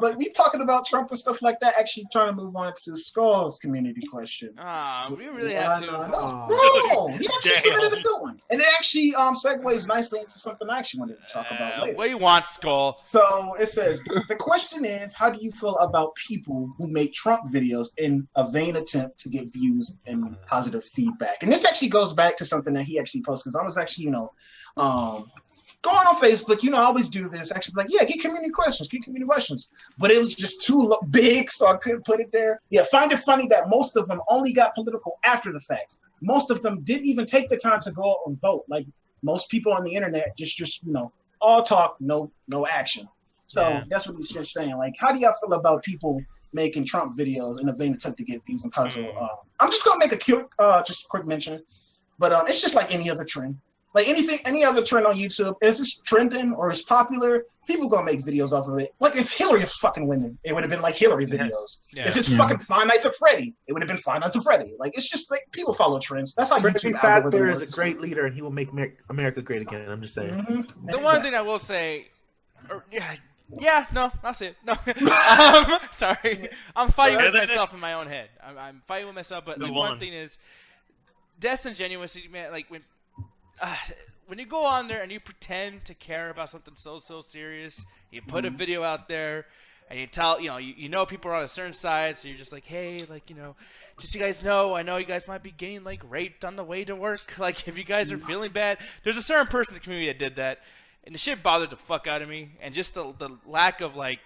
But we talking about Trump and stuff like that. Actually, trying to move on to Skull's community question. We really have to. No, he actually submitted a good one, and it actually segues nicely into something I actually wanted to talk about later. What do you want, Skull? So it says the question is, how do you feel about people who make Trump videos in a vain attempt to get views and positive feedback? And this actually goes back to something that he actually posted, because I was actually, going on Facebook, I always do this. Actually, like, yeah, get community questions. But it was just too big, so I couldn't put it there. Yeah, find it funny that most of them only got political after the fact. Most of them didn't even take the time to go out and vote. Like most people on the internet, just all talk, no action. So that's what he's just saying. Like, how do y'all feel about people making Trump videos in a vain attempt to get views and positive? I'm just gonna make a quick mention, but it's just like any other trend. Like any other trend on YouTube, is this trending or is popular? People gonna make videos off of it. Like if Hillary was fucking winning, it would have been like Hillary videos. Yeah. If it's fucking Five Nights at Freddy, it would have been Five Nights at Freddy. Like it's just like people follow trends. That's how YouTube Fazbear is a great leader, and he will make America great again. I'm just saying. Mm-hmm. The one thing I will say, I'll say it. No, sorry, I'm fighting with myself in my own head. I'm fighting with myself, but the one thing is disingenuous, man. Like when you go on there and you pretend to care about something so serious, you put a video out there and you tell, you know people are on a certain side, so you're just like, hey, like, just so you guys know, I know you guys might be getting like raped on the way to work. Like if you guys are feeling bad, there's a certain person in the community that did that, and the shit bothered the fuck out of me, and just the lack of like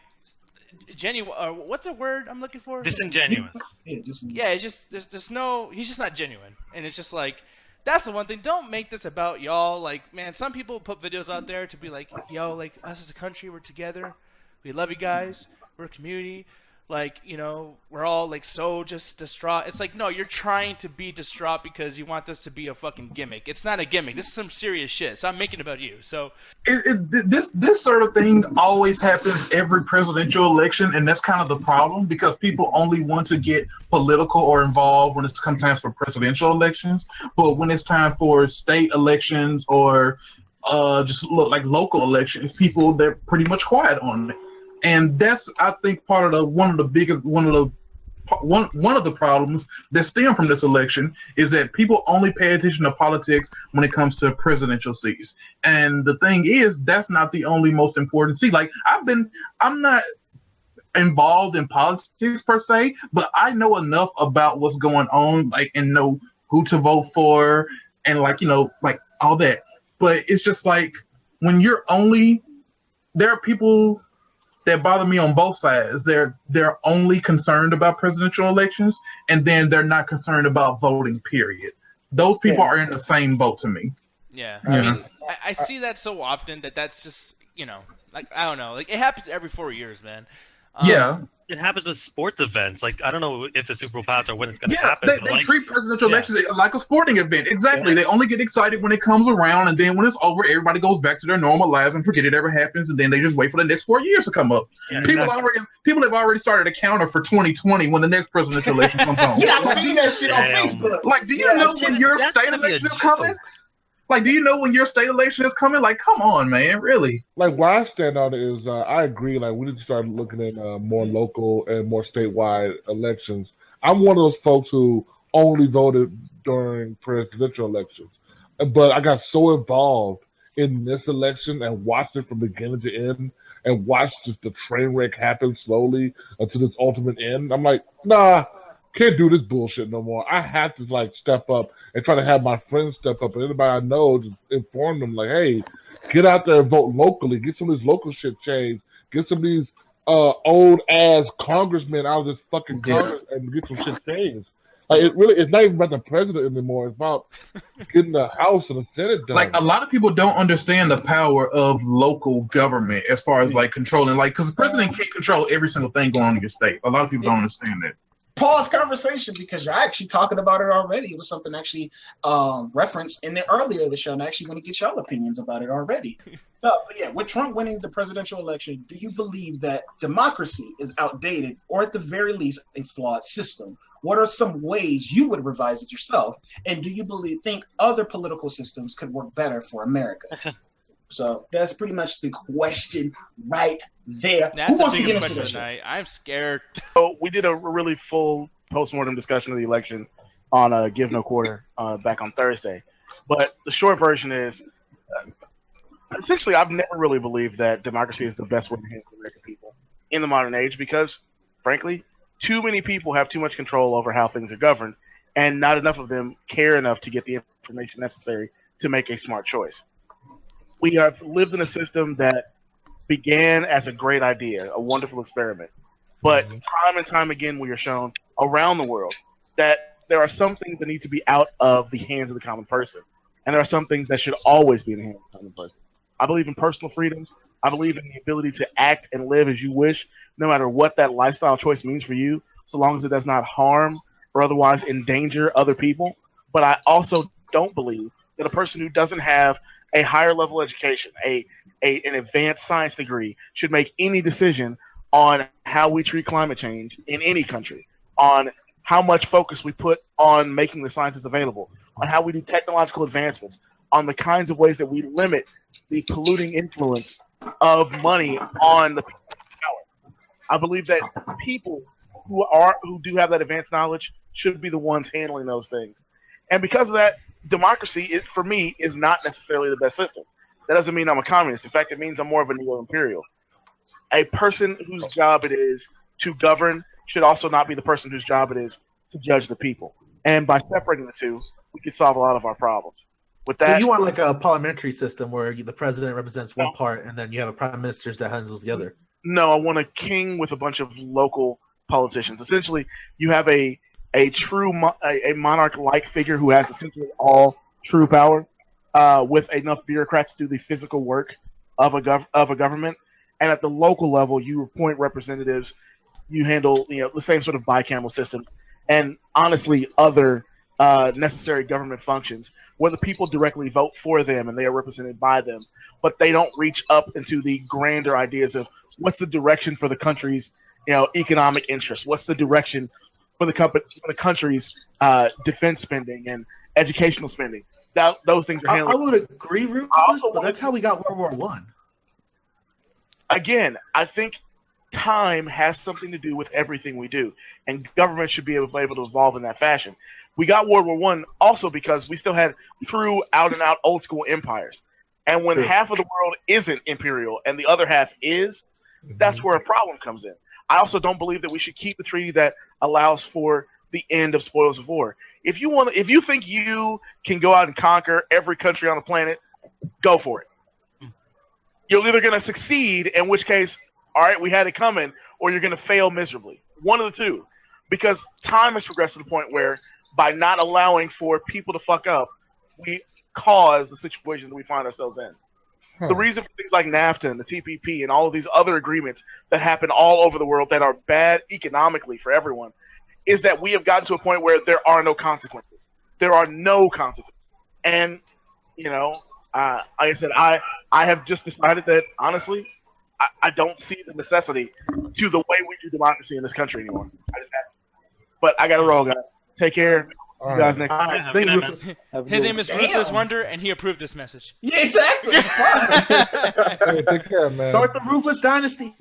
genuine. What's a word I'm looking for? Disingenuous. Yeah, it's just there's no. He's just not genuine, and it's just like. That's the one thing. Don't make this about y'all. Like, man, some people put videos out there to be like, yo, like, us as a country, we're together. We love you guys. We're a community. Like, we're all, like, so just distraught. It's like, no, you're trying to be distraught because you want this to be a fucking gimmick. It's not a gimmick. This is some serious shit. So I'm making it about you. So this sort of thing always happens every presidential election, and that's kind of the problem because people only want to get political or involved when it's come time for presidential elections. But when it's time for state elections or just look like local elections, they're pretty much quiet on it. And that's, I think, part of one of the problems that stem from this election is that people only pay attention to politics when it comes to presidential seats. And the thing is, that's not the only most important seat. Like I'm not involved in politics per se, but I know enough about what's going on, like, and know who to vote for and like all that. But it's just like when there are people that bother me on both sides. They're only concerned about presidential elections, and then they're not concerned about voting, period. Those people are in the same boat to me. Yeah. I mean, I see that so often that's just, like, I don't know. Like, it happens every 4 years, man. It happens at sports events. Like, I don't know if the Super Bowl passed or when it's going to happen. They treat presidential elections like a sporting event. Exactly. Yeah. They only get excited when it comes around, and then when it's over, everybody goes back to their normal lives and forget it ever happens, and then they just wait for the next 4 years to come up. Yeah, people have already started a counter for 2020 when the next presidential election comes on. Yeah, I've seen that shit on Facebook. Like, do you know when your state election is coming? Like, do you know when your state election is coming? Like, come on, man, really? Like, where I stand on it is, I agree. Like, we need to start looking at more local and more statewide elections. I'm one of those folks who only voted during presidential elections, but I got so involved in this election and watched it from beginning to end, and watched just the train wreck happen slowly until this ultimate end. I'm like, nah. Can't do this bullshit no more. I have to like step up and try to have my friends step up, and anybody I know just inform them like, hey, get out there and vote locally. Get some of this local shit changed. Get some of these old ass congressmen out of this fucking Congress and get some shit changed. Like, it's not even about the president anymore. It's about getting the House and the Senate done. Like, a lot of people don't understand the power of local government as far as like controlling, like, because the president can't control every single thing going on in your state. A lot of people don't understand that. Pause conversation because you're actually talking about it already. It was something actually referenced in the earlier of the show, and I actually want to get y'all opinions about it already. But yeah, with Trump winning the presidential election, do you believe that democracy is outdated or at the very least a flawed system? What are some ways you would revise it yourself? And do you think other political systems could work better for America? So that's pretty much the question right there. That's Who the wants to get biggest into question this? tonight. I'm scared. So we did a really full postmortem discussion of the election on Give No Quarter back on Thursday. But the short version is, essentially, I've never really believed that democracy is the best way to handle the American people in the modern age because, frankly, too many people have too much control over how things are governed, and not enough of them care enough to get the information necessary to make a smart choice. We have lived in a system that began as a great idea, a wonderful experiment. But time and time again, we are shown around the world that there are some things that need to be out of the hands of the common person. And there are some things that should always be in the hands of the common person. I believe in personal freedoms. I believe in the ability to act and live as you wish, no matter what that lifestyle choice means for you, so long as it does not harm or otherwise endanger other people. But I also don't believe that a person who doesn't have a higher level education, an advanced science degree, should make any decision on how we treat climate change in any country, on how much focus we put on making the sciences available, on how we do technological advancements, on the kinds of ways that we limit the polluting influence of money on the people in power. I believe that people who do have that advanced knowledge should be the ones handling those things. And because of that, democracy, for me, is not necessarily the best system. That doesn't mean I'm a communist. In fact, it means I'm more of a neo-imperial. A person whose job it is to govern should also not be the person whose job it is to judge the people. And by separating the two, we could solve a lot of our problems. With that, So you want like a parliamentary system where the president represents one part and then you have a prime minister that handles the other? No, I want a king with a bunch of local politicians. Essentially, you have a monarch-like figure who has essentially all true power, with enough bureaucrats to do the physical work of a government. And at the local level, you appoint representatives. You handle the same sort of bicameral systems, and honestly, other necessary government functions where the people directly vote for them and they are represented by them, but they don't reach up into the grander ideas of what's the direction for the country's economic interests, what's the direction for the country's defense spending and educational spending. Those things are handled. I would agree, Rufus, but that's how we got World War I. Again, I think time has something to do with everything we do, and government should be able to evolve in that fashion. We got World War I also because we still had true out-and-out old-school empires. And when half of the world isn't imperial and the other half is, that's where a problem comes in. I also don't believe that we should keep the treaty that allows for the end of spoils of war. If you think you can go out and conquer every country on the planet, go for it. You're either going to succeed, in which case, all right, we had it coming, or you're going to fail miserably. One of the two. Because time has progressed to the point where by not allowing for people to fuck up, we cause the situation that we find ourselves in. The reason for things like NAFTA and the TPP and all of these other agreements that happen all over the world that are bad economically for everyone is that we have gotten to a point where there are no consequences. There are no consequences. And, like I said, I have just decided that, honestly, I don't see the necessity to the way we do democracy in this country anymore. I just have to. But I got to roll, guys. Take care. See you guys next time. His name is Ruthless Wonder, and he approved this message. Yeah, exactly. Hey, take care, man. Start the Ruthless Dynasty.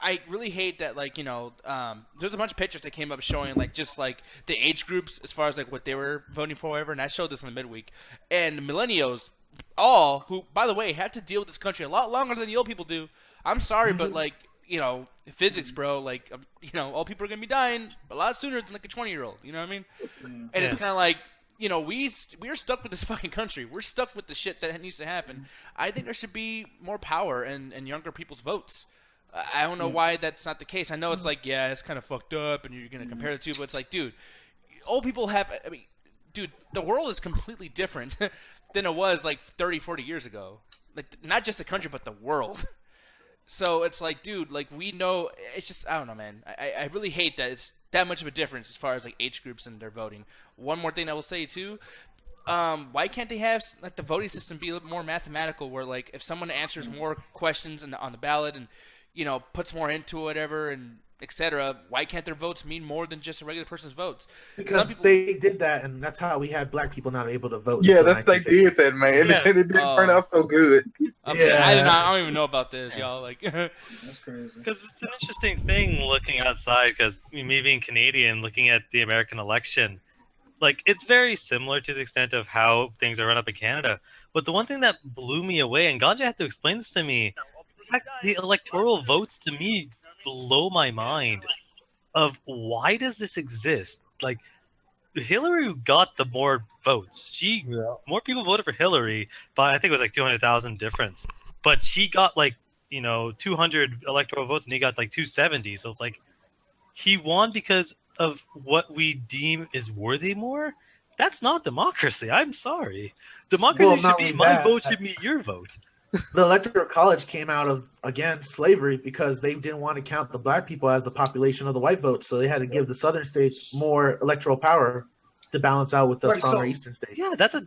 I really hate that, there's a bunch of pictures that came up showing, the age groups as far as, what they were voting for, whatever, and I showed this in the midweek. And millennials, all who, by the way, had to deal with this country a lot longer than the old people do. I'm sorry, but, physics, bro, old people are going to be dying a lot sooner than, a 20-year-old, you know what I mean? And it's kind of we're stuck with this fucking country. We're stuck with the shit that needs to happen. I think there should be more power in younger people's votes. I don't know why that's not the case. I know it's it's kind of fucked up, and you're going to compare the two, but it's dude, old people have – dude, the world is completely different than it was, 30, 40 years ago. Not just the country, but the world. So it's dude, we know – it's just – I don't know, man. I really hate that it's that much of a difference as far as, age groups and their voting. One more thing I will say, too. Why can't they have the voting system be a little more mathematical where if someone answers more questions on the ballot and puts more into it, whatever, and etc. Why can't their votes mean more than just a regular person's votes? Because they did that, and that's how we had black people not able to vote. Yeah, they did that, man. Yeah. And it didn't turn out so good. I don't even know about this, y'all. Like, That's crazy. Because it's an interesting thing looking outside, because me being Canadian, looking at the American election, like, it's very similar to the extent of how things are run up in Canada. But the one thing that blew me away, and Ganja had to explain this to me, the electoral votes to me blow my mind of why does this exist? Like, Hillary got the more votes. More people voted for Hillary, but I think it was like 200,000 difference. But she got like 200 electoral votes, and he got like 270. So it's like he won because of what we deem is worthy more. That's not democracy. I'm sorry. Democracy should be my vote should be your vote. The Electoral College came out of, again, slavery because they didn't want to count the black people as the population of the white vote. So they had to give the southern states more electoral power to balance out with the stronger eastern states. Yeah, that's a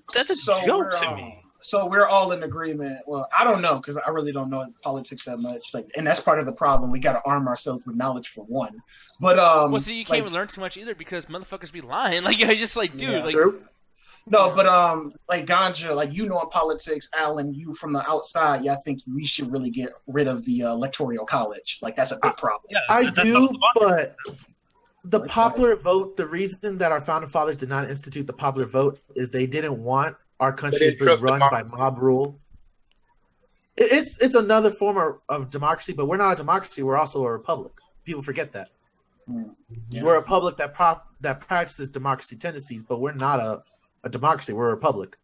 joke to me. So we're all in agreement. Well, I don't know, because I really don't know politics that much. Like, and that's part of the problem. We got to arm ourselves with knowledge for one. But well, see, you can't even learn too much either because motherfuckers be lying. Like, I just like, dude, like. True. No, but like Ganja, like in politics, Alan, you from the outside, I think we should really get rid of the electoral college. Like that's a big problem. Yeah, I do, but the popular vote, the reason that our founding fathers did not institute the popular vote is they didn't want our country to be run by mob rule. It's another form of democracy, but we're not a democracy. We're also a republic. People forget that. Yeah. We're a republic that practices democracy tendencies, but we're not a democracy. We're a republic.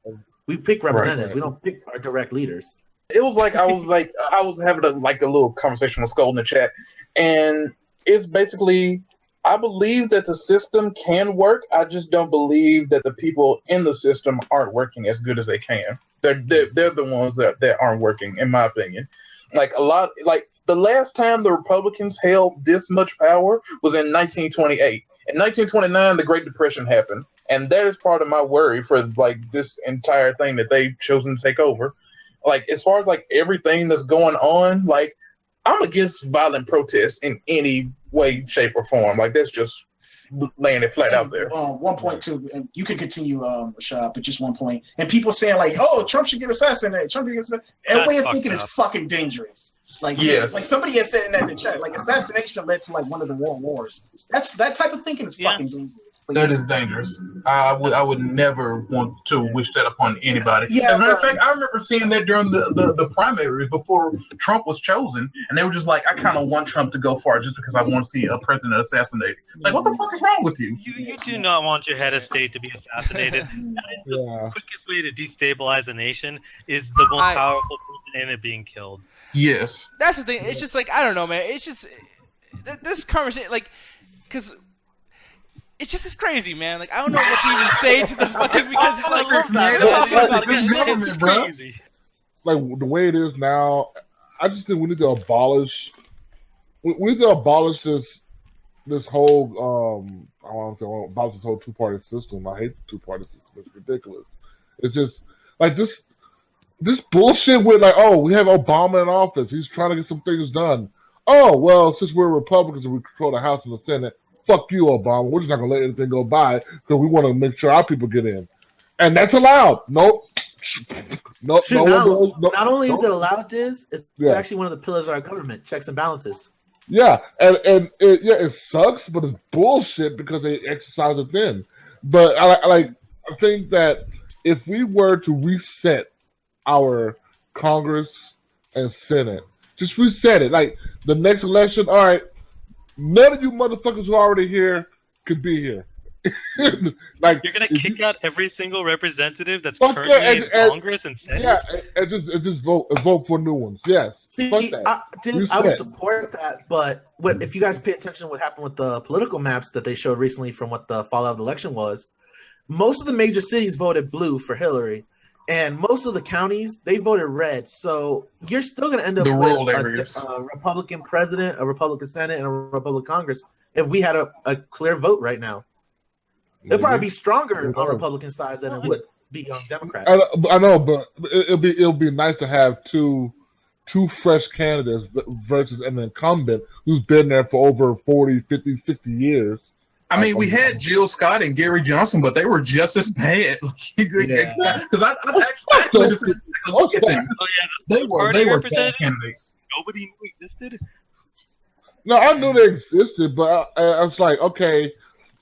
We pick representatives. Right. We don't pick our direct leaders. It was like I was having a little conversation with Skull in the chat, and it's basically I believe that the system can work. I just don't believe that the people in the system aren't working as good as they can. They're the ones that aren't working, in my opinion. Like the last time the Republicans held this much power was in 1928. In 1929, the Great Depression happened. And that is part of my worry for like this entire thing that they've chosen to take over. Like as far as like everything that's going on, like I'm against violent protests in any way, shape, or form. Like that's just laying it flat out there. 1.2, and you can continue, Rashad, but just 1 point. And people saying like, "Oh, Trump should get assassinated." Trump should get assassinated. That way of thinking is fucking dangerous. Like yes. Like somebody had said in that in the chat, like assassination led to like one of the world wars. That type of thinking is fucking dangerous. That is dangerous. I would never want to wish that upon anybody. Yeah, as a matter of fact, I remember seeing that during the primaries before Trump was chosen, and they were just like, I kind of want Trump to go far just because I want to see a president assassinated. Like, what the fuck is wrong with you? You do not want your head of state to be assassinated. That is the quickest way to destabilize a nation is the most powerful person in it being killed. Yes. That's the thing. It's just like, I don't know, man. It's just, this conversation, like, because... It's just as crazy, man. Like I don't know what to even say to the fucking because it's like it's crazy. Like the way it is now, I just think we need to abolish. We need to abolish this whole. I want to say abolish this whole two-party system. I hate the two-party system. It's ridiculous. It's just like this bullshit with like, oh, we have Obama in office. He's trying to get some things done. Oh well, since we're Republicans and we control the House and the Senate. Fuck you, Obama. We're just not going to let anything go by because we want to make sure our people get in. And that's allowed. Nope. Nope. Not only is it allowed, it's actually one of the pillars of our government, checks and balances. Yeah. And it sucks, but it's bullshit because they exercise it then. But I think that if we were to reset our Congress and Senate, just reset it. Like the next election, all right, none of you motherfuckers who are already here could be here. Like you're gonna kick out every single representative that's currently in Congress and Senate. Yeah, and just vote for new ones. Yes. See, I would support that, but if you guys pay attention to what happened with the political maps that they showed recently from what the fallout of the election was, most of the major cities voted blue for Hillary. And most of the counties, they voted red. So you're still going to end up with a Republican president, a Republican Senate, and a Republican Congress if we had a clear vote right now. It'd probably be stronger on Republican side than it would be on Democrat. I know, but it'll be nice to have two two fresh candidates versus an incumbent who's been there for over 40, 50, 60 years. I mean, we had Jill Scott and Gary Johnson, but they were just as bad. Because I actually just look at them. Oh yeah, they were bad candidates. Nobody knew existed. No, I knew they existed, but I was like, okay,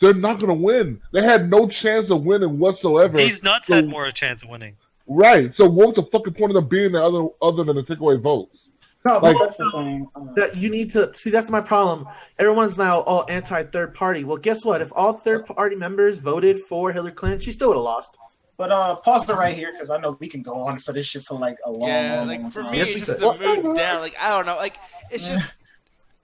they're not going to win. They had no chance of winning whatsoever. These nuts had more chance of winning. Right. So what was the fucking point of them being there other than to take away votes? No, like, that's the thing. That you need to see. That's my problem. Everyone's now all anti-third party. Well, guess what? If all third party members voted for Hillary Clinton, she still would have lost. But pause it right here because I know we can go on for this shit for like a long for time. me, it's just a mood down. Like I don't know. Like it's just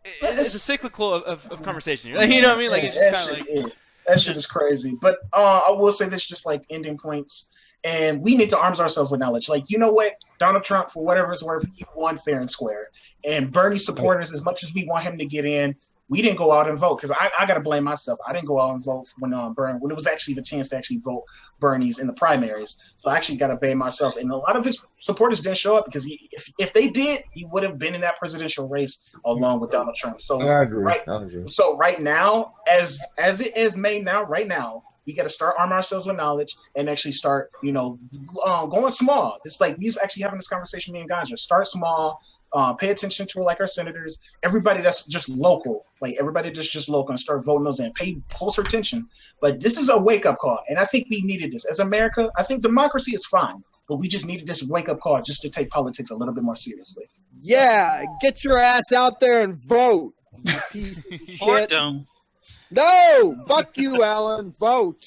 it's a cyclical of conversation. You know what I mean? Like it's just kind of like that shit is crazy. But I will say this, just like ending points. And we need to arm ourselves with knowledge. Like, you know what? Donald Trump, for whatever it's worth, he won fair and square. And Bernie supporters, as much as we want him to get in, we didn't go out and vote. Because I got to blame myself. I didn't go out and vote when it was actually the chance to actually vote Bernie's in the primaries. So I actually got to blame myself. And a lot of his supporters didn't show up because if they did, he would have been in that presidential race along with Donald Trump. So I agree. So right now, as it is made now, right now, we got to start arming ourselves with knowledge and actually start, going small. It's like we actually having this conversation, me and Ganja. Start small, pay attention to like our senators, everybody that's just local, and start voting those in. Pay closer attention. But this is a wake up call, and I think we needed this as America. I think democracy is fine, but we just needed this wake up call just to take politics a little bit more seriously. Yeah, get your ass out there and vote. You piece of Or shit. don't. No, fuck you, Alan. Vote.